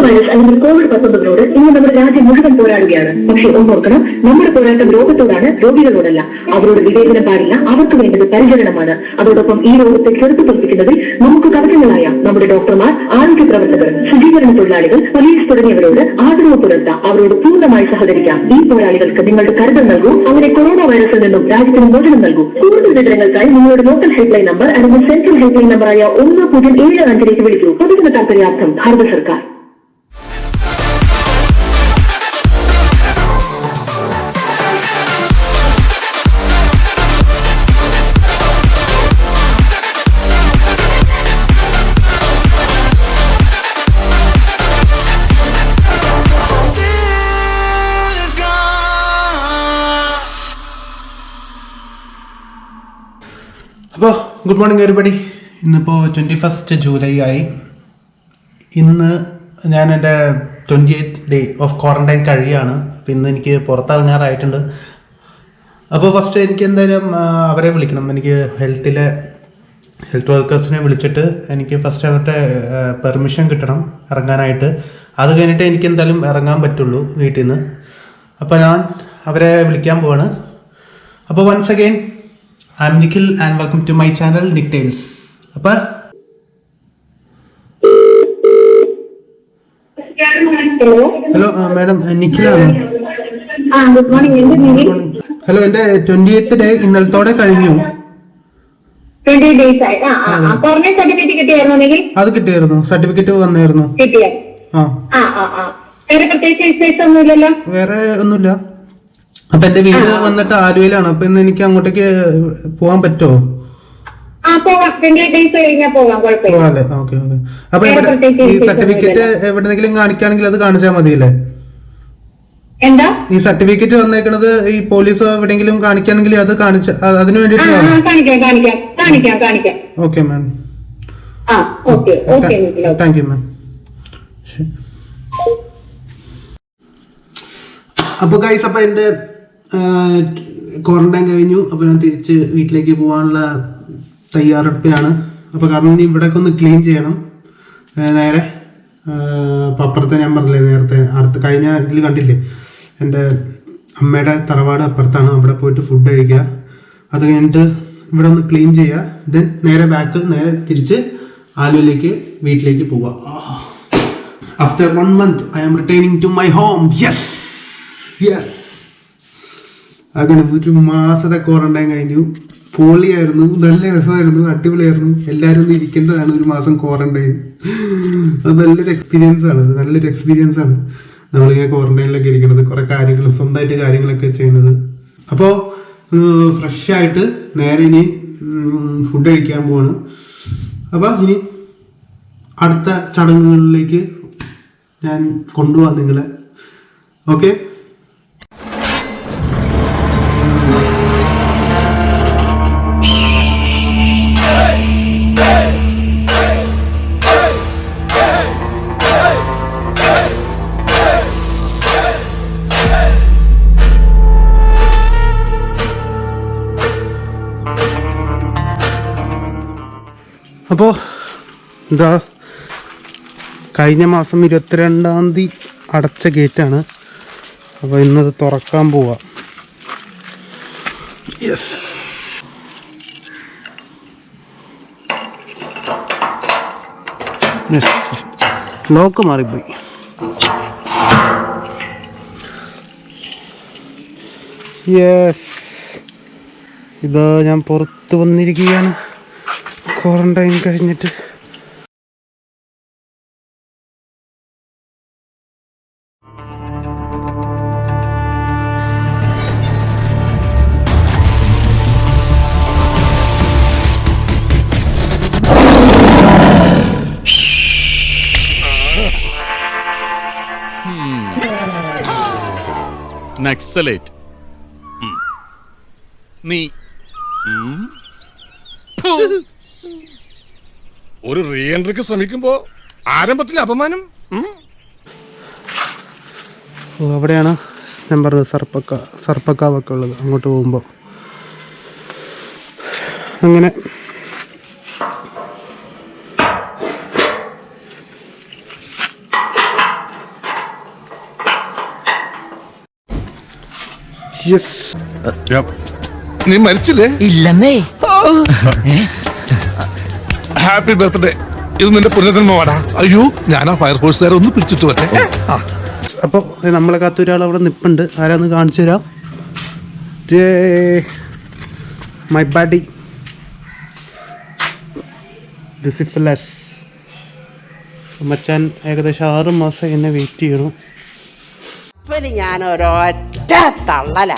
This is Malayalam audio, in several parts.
വൈറസ് അല്ലെങ്കിൽ COVID-19 ഇന്ന് നമ്മുടെ രാജ്യം മുഴുവൻ പോരാടുകയാണ്. പക്ഷേ ഓർക്കണം, നമ്മുടെ പോരാട്ടം രോഗത്തോടാണ്, രോഗികളോടല്ല. അവരോട് വിവേചനം പാടില്ല. അവർക്ക് വേണ്ടത് പരിചരണമാണ്. അതോടൊപ്പം ഈ രോഗത്തെ ചെറുത്തു തോൽപ്പിക്കുന്നതിൽ നമുക്ക് കവചങ്ങളായ നമ്മുടെ ഡോക്ടർമാർ, ആരോഗ്യ പ്രവർത്തകർ, ശുചീകരണ തൊഴിലാളികൾ, പോലീസ് തുടങ്ങിയവരോട് ആദരവ് പുലർത്താം. അവരോട് പൂർണ്ണമായി സഹകരിക്കാം. ഈ പോരാളികൾക്ക് നിങ്ങളുടെ കരുതൽ നൽകൂ. അങ്ങനെ കൊറോണ വൈറസിൽ നിന്നും രാജ്യത്തിന് മോചനം നൽകൂ. കൂടുതൽ വിവരങ്ങൾക്കായി നിങ്ങളുടെ ലോക്കൽ ഹെൽപ്പ് ലൈൻ നമ്പർ അല്ലെങ്കിൽ സെൻട്രൽ ഹെൽപ്പ് ലൈൻ നമ്പറായ 1075 വിളിക്കൂ. പൊതുജന താൽപര്യാർത്ഥം ഭാരത സർക്കാർ. അപ്പോൾ ഗുഡ് മോർണിംഗ് എവരിബഡി. ഇന്നിപ്പോൾ 21 ജൂലൈ ആയി. ഇന്ന് ഞാൻ എൻ്റെ 28th ഡേ ഓഫ് ക്വാറന്റൈൻ കഴിയാണ്. അപ്പോൾ ഇന്ന് എനിക്ക് പുറത്തിറങ്ങാറായിട്ടുണ്ട്. അപ്പോൾ ഫസ്റ്റ് എനിക്ക് എന്തായാലും അവരെ വിളിക്കണം. എനിക്ക് ഹെൽത്ത് വർക്കേഴ്സിനെ വിളിച്ചിട്ട് എനിക്ക് ഫസ്റ്റ് അവരുടെ പെർമിഷൻ കിട്ടണം ഇറങ്ങാനായിട്ട്. അത് കഴിഞ്ഞിട്ട് എനിക്ക് എന്തായാലും ഇറങ്ങാൻ പറ്റുള്ളൂ വീട്ടിൽ നിന്ന്. അപ്പോൾ ഞാൻ അവരെ വിളിക്കാൻ പോവാണ്. അപ്പോൾ once again I'm Nikhil and welcome to my channel Nick Tales. Appa hello madam Nikhil aanu. Good morning. Hello, ende 28th day ഇന്നലത്തോടെ കഴിഞ്ഞു. 20 days ആയി. ക്വാറന്റൈൻ സർട്ടിഫിക്കറ്റ് കിട്ടിയായിരുന്നോ Nikhil? അത് കിട്ടിയായിരുന്നു. സർട്ടിഫിക്കറ്റ് വന്നായിരുന്നു. കിട്ടിയോ? വേറെ പ്രത്യേകിച്ച് വിശേഷമൊന്നുമില്ലല്ലോ? വേറെ ഒന്നുമില്ല. അപ്പൊ എന്റെ വീട് വന്നിട്ട് ആലുവയിലാണ്. അപ്പൊ ഇന്ന് എനിക്ക് അങ്ങോട്ടേക്ക് പോവാൻ പറ്റുമോ? പോവാല്ലേ? Okay okay. അപ്പൊ ഈ സർട്ടിഫിക്കറ്റ് എവിടെന്നെങ്കിലും കാണിക്കുകയാണെങ്കിൽ അത് കാണിച്ചാൽ മതിയല്ലേ? എന്താ ഈ സർട്ടിഫിക്കറ്റ് വന്നേക്കണത് ഈ പോലീസ് എവിടെയെങ്കിലും കാണിക്കുകയാണെങ്കിൽ അത് കാണിച്ച അതിന് വേണ്ടിട്ട്. Okay ma'am. Thank you ma'am. അപ്പോൾ ഗൈസ്, അപ്പോൾ എൻ്റെ ക്വാറന്റൈൻ കഴിഞ്ഞു. അപ്പോൾ ഞാൻ തിരിച്ച് വീട്ടിലേക്ക് പോകാനുള്ള തയ്യാറെടുപ്പിലാണ്. അപ്പോൾ കാരണം ഇനി ഇവിടെയൊക്കെ ഒന്ന് ക്ലീൻ ചെയ്യണം. നേരെ അപ്പുറത്തെ ഞാൻ പറഞ്ഞില്ലേ നേരത്തെ, അടുത്ത് കഴിഞ്ഞ ഇതിൽ കണ്ടില്ലേ, എൻ്റെ അമ്മയുടെ തറവാട് അപ്പുറത്താണ്. അവിടെ പോയിട്ട് ഫുഡ് കഴിക്കുക. അത് കഴിഞ്ഞിട്ട് ഇവിടെ ഒന്ന് ക്ലീൻ ചെയ്യുക. ദെൻ നേരെ തിരിച്ച് ആലുവയിലേക്ക് വീട്ടിലേക്ക് പോവുക. After 1 month I am returning to my home. Yes. അങ്ങനെ 1 മാസത്തെ ക്വാറന്റൈൻ കഴിഞ്ഞു. പൊളിയായിരുന്നു, നല്ല രസമായിരുന്നു, അടിപൊളിയായിരുന്നു. എല്ലാവരും ഒന്ന് ഇരിക്കേണ്ടതാണ് 1 മാസം ക്വാറന്റൈൻ. അത് നല്ലൊരു എക്സ്പീരിയൻസ് ആണ്. നമ്മളിങ്ങനെ ക്വാറന്റൈനിലൊക്കെ ഇരിക്കുന്നത്, കുറെ കാര്യങ്ങളും സ്വന്തമായിട്ട് കാര്യങ്ങളൊക്കെ ചെയ്യുന്നത്. അപ്പോൾ ഫ്രഷ് ആയിട്ട് നേരെ ഇനി ഫുഡ് കഴിക്കാൻ പോവാണ്. അപ്പോൾ ഇനി അടുത്ത ചടങ്ങുകളിലേക്ക് ഞാൻ കൊണ്ടുപോകാം നിങ്ങളെ. ഓക്കെ. അപ്പോൾ എന്താ, കഴിഞ്ഞ മാസം 22-ാം തീയതി അടച്ച ഗേറ്റാണ്. അപ്പോൾ ഇന്നത് തുറക്കാൻ പോവാ. ലോക്ക് മാറിപ്പോയി. ഇത് ഞാൻ പുറത്ത് വന്നിരിക്കുകയാണ് ക്വാറന്റൈൻ കഴിഞ്ഞിട്ട്. നക്സലേറ്റ് നീ ഒരു റീ എൻട്രിക്ക് ശ്രമിക്കുമ്പോ ആരംഭത്തിൽ അപമാനം. അവിടെയാണ് ഞാൻ പറഞ്ഞത് സർപ്പക്കാവൊക്കെ ഉള്ളത്. അങ്ങോട്ട് പോകുമ്പോൾ അങ്ങനെ നീ മരിച്ചില്ലേ? ഇല്ലെന്നേ. Happy birthday. ഇത് നിന്റെ പുനർജന്മമാടാ. അയ്യോ ഞാൻ ആ ഫയർഫോഴ്സുകാരെ ഒന്ന് പിടിച്ചിട്ട് വരട്ടെ. അപ്പോൾ നമ്മളെ കാത്തൊരാൾ അവിടെ നിൽപ്പുണ്ട്. ആരാന്ന് കാണിച്ചു തരാം. മൈ ബഡി ഡിസിഫലസ് മച്ചാൻ ഏകദേശം 6 മാസം എന്നെ വെയിറ്റ് ചെയ്യണം. ഞാൻ ഒരൊറ്റ തള്ളല.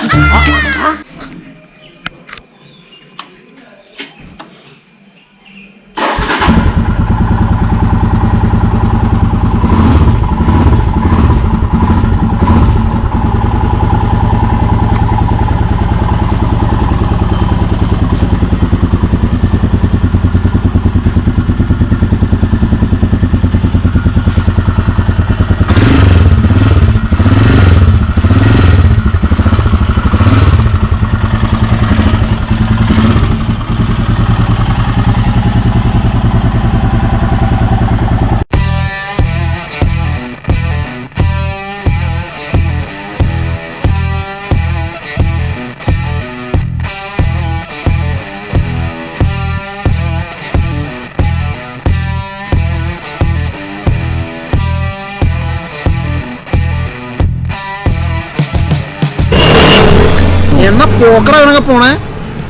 എന്നാ പോക്കട പോണേ.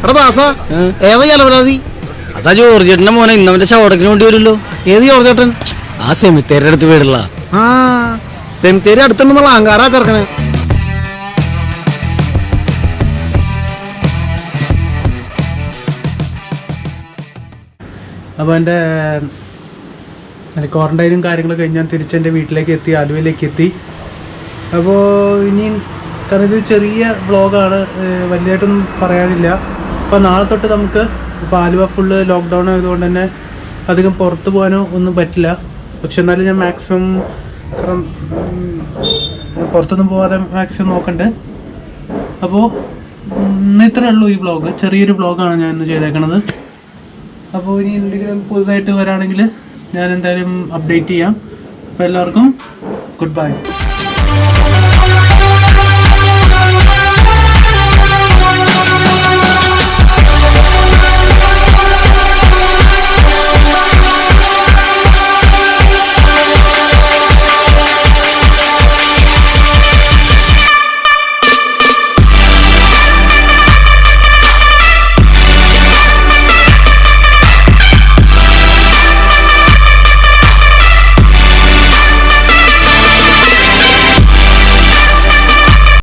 എടാ ദാസ, ഏതാ ചെലവരാതി? അതാ ജോർജേട്ടന്റെ മോനെ ഇന്നവന്റെ ശവടക്കിന് വേണ്ടി വരുമല്ലോ. ഏത് ജോർജേട്ടൻ? ആ സെമിത്തേരുടെ അടുത്ത് വീടുള്ള. ആ സെമിത്തേരി അടുത്തുണ്ടെന്നുള്ള അഹങ്കാരാ ചെറുക്കന്. അപ്പോൾ എൻ്റെ ക്വാറന്റൈനും കാര്യങ്ങളൊക്കെ കഴിഞ്ഞ് ഞാൻ തിരിച്ചെൻ്റെ വീട്ടിലേക്ക് എത്തി, ആലുവയിലേക്ക് എത്തി. അപ്പോൾ ഇനി കാരണം ഇത് ചെറിയ വ്ളോഗാണ്, വലിയതായിട്ടൊന്നും പറയാനില്ല. അപ്പോൾ നാളെ തൊട്ട് നമുക്ക് ഇപ്പോൾ ആലുവ ഫുള്ള് ലോക്ക്ഡൗൺ ആയതുകൊണ്ട് തന്നെ അധികം പുറത്ത് പോകാനോ ഒന്നും പറ്റില്ല. പക്ഷെ എന്നാലും ഞാൻ മാക്സിമം കാരണം പുറത്തൊന്നും പോകാതെ മാക്സിമം നോക്കണ്ടേ. അപ്പോൾ ഇന്ന് ഇത്രയേ ഉള്ളൂ ഈ വ്ളോഗ്. ചെറിയൊരു വ്ളോഗാണ് ഞാൻ ഇന്ന് ചെയ്തേക്കണത്. അപ്പോൾ ഇനി എന്തെങ്കിലും പുതുതായിട്ട് വരാണെങ്കിൽ ഞാൻ എന്തായാലും അപ്ഡേറ്റ് ചെയ്യാം. അപ്പോൾ എല്ലാവർക്കും ഗുഡ് ബൈ.